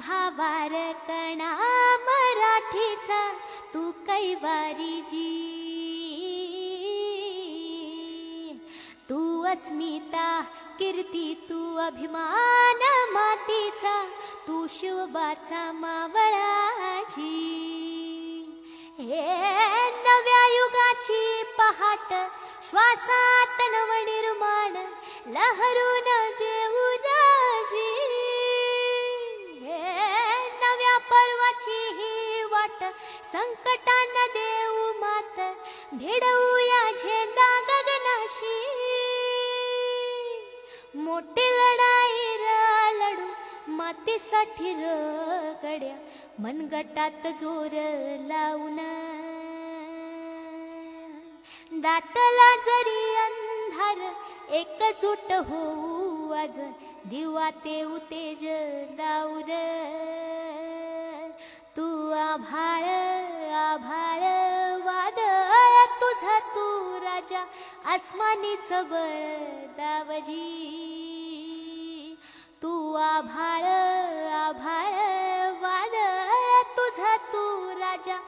भावार कणा मराठीचा तू कैवारी जी, तू अस्मिता कीर्ती तू अभिमान मातीचा, तू शिवबाचा मावळाची. हे नव्या युगाची पहाट श्वासात नवनिर्माण लहरून देऊ राजी. हे नव्या पर्वाची ही वाट संकटांना देऊ मात, भिडवूया झेंडा गगनाशी. मोठी लढाई लढू मातीसाठी गड्या, मनगटात जोर लावून. दाटला जरी अंधार एकजूट होऊ आज, दिवा तेऊ तेज दाऊर. तू आभाळ आभाळ वादळ तुझा तू राजा, आसमानीच बळ दावजी. तू आभाळ